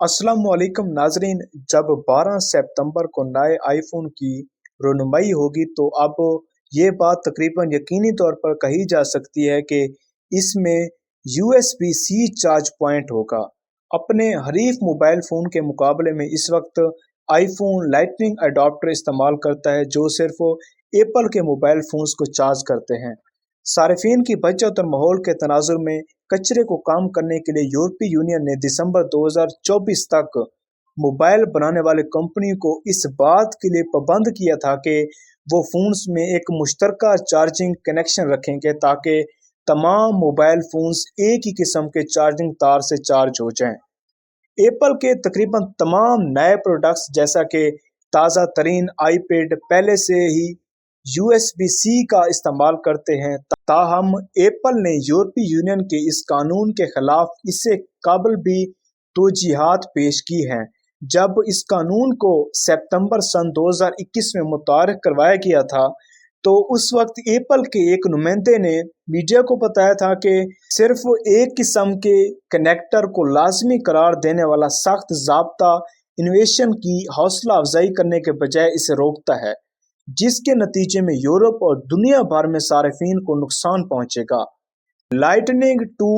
अस्सलामुअलैकुम नाजरीन। जब 12 सितंबर को नए आईफोन की रोनुमाई होगी तो अब ये बात तकरीबन यकीनी तौर पर कही जा सकती है कि इसमें USB-C चार्ज पॉइंट होगा। अपने हरीफ मोबाइल फ़ोन के मुकाबले में इस वक्त आईफोन लाइटनिंग अडॉप्टर इस्तेमाल करता है जो सिर्फ एप्पल के मोबाइल फ़ोन्स को चार्ज करते हैं। सार्फिन की बचत और माहौल के तनाजुर में कचरे को कम करने के लिए यूरोपीय यूनियन ने दिसंबर 2024 तक मोबाइल बनाने वाली कंपनी को इस बात के लिए पाबंद किया था कि वो फ़ोन्स में एक मुश्तरका चार्जिंग कनेक्शन रखेंगे ताकि तमाम मोबाइल फ़ोन्स एक ही किस्म के चार्जिंग तार से चार्ज हो जाएं। एप्पल के तकरीबन तमाम नए प्रोडक्ट्स जैसा कि ताज़ा तरीन आईपैड पहले से ही USB-C का इस्तेमाल करते हैं। ताहम एप्पल ने यूरोपीय यूनियन के इस कानून के खिलाफ इससे काबिल भी तौजीहात पेश की हैं। जब इस कानून को सितंबर सन 2021 में मुतारिफ करवाया गया था तो उस वक्त एप्पल के एक नुमाइंदे ने मीडिया को बताया था कि सिर्फ एक किस्म के कनेक्टर को लाजमी करार देने वाला सख्त ज़ाब्ता इनोवेशन की हौसला अफजाई करने के बजाय इसे रोकता है, जिसके नतीजे में यूरोप और दुनिया भर में सार्फिन को नुकसान पहुंचेगा। लाइटनिंग टू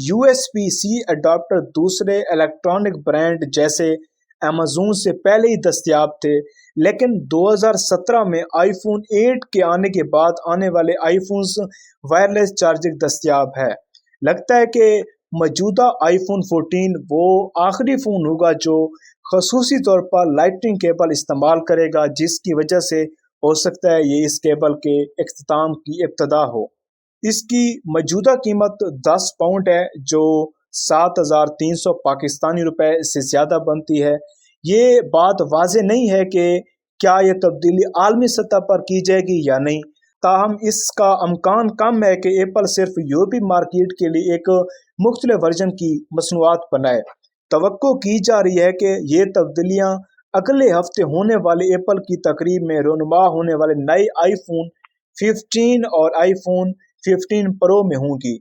USB-C अडाप्टर दूसरे इलेक्ट्रॉनिक ब्रांड जैसे अमेज़न से पहले ही दस्तयाब थे, लेकिन 2017 में आईफोन 8 के आने के बाद आने वाले आईफोन्स वायरलेस चार्जिंग दस्तयाब है। लगता है कि मौजूदा आईफोन 14 वो आखिरी फ़ोन होगा जो खसूसी तौर पर लाइटनिंग केबल इस्तेमाल करेगा, जिसकी वजह से हो सकता है ये इस केबल के इख्तिताम की इब्तदा हो। इसकी मौजूदा कीमत 10 पाउंड है जो 7,300 पाकिस्तानी रुपए से ज़्यादा बनती है। ये बात वाज़ेह नहीं है कि क्या यह तब्दीली आलमी सतह पर की जाएगी या नहीं, ताहम इसका अमकान कम है कि एप्पल सिर्फ यूरोपीय मार्केट के लिए एक मुख्तलिफ वर्जन की मसनूआत बनाए। तवक्को की जा रही है कि ये तब्दीलियाँ अगले हफ्ते होने वाले एप्पल की तकरीब में रोनुमा होने वाले नए आईफोन 15 और आईफोन 15 प्रो में होंगी।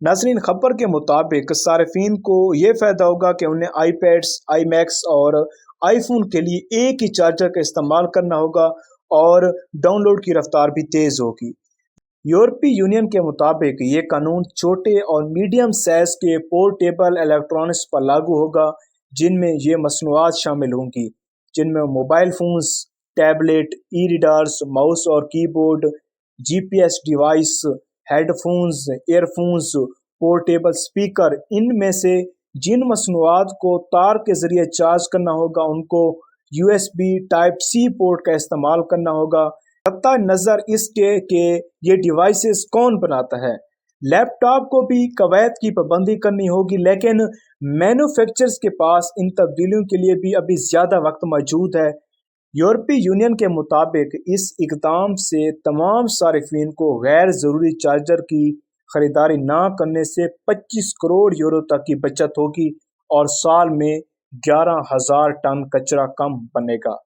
नाज़रीन, खबर के मुताबिक सार्फिन को ये फ़ायदा होगा कि उन्हें आईपैड्स, आईमैक्स और आईफोन के लिए एक ही चार्जर का इस्तेमाल करना होगा और डाउनलोड की रफ्तार भी तेज़ होगी। यूरोपीय यूनियन के मुताबिक ये कानून छोटे और मीडियम साइज के पोर्टेबल इलेक्ट्रॉनिक्स पर लागू होगा, जिनमें ये मसनूआत शामिल होंगी, जिनमें मोबाइल फ़ोन्स, टैबलेट, ई रीडर्स, माउस और keyboard, GPS device, headphones, earphones, portable speaker. इनमें से जिन मसनूआत को तार के ज़रिए चार्ज करना होगा उनको USB Type-C पोर्ट का इस्तेमाल करना होगा। कत्ता नज़र इसके कि ये डिवाइसेस कौन बनाता है। लैपटॉप को भी कवायद की पाबंदी करनी होगी, लेकिन मैन्युफैक्चरर्स के पास इन तब्दीलियों के लिए भी अभी ज़्यादा वक्त मौजूद है। यूरोपीय यूनियन के मुताबिक इस इक़दाम से तमाम सार्फिन को गैर ज़रूरी चार्जर की ख़रीदारी ना करने से 25 करोड़ यूरो तक की बचत होगी और साल में 11,000 टन कचरा कम बनेगा।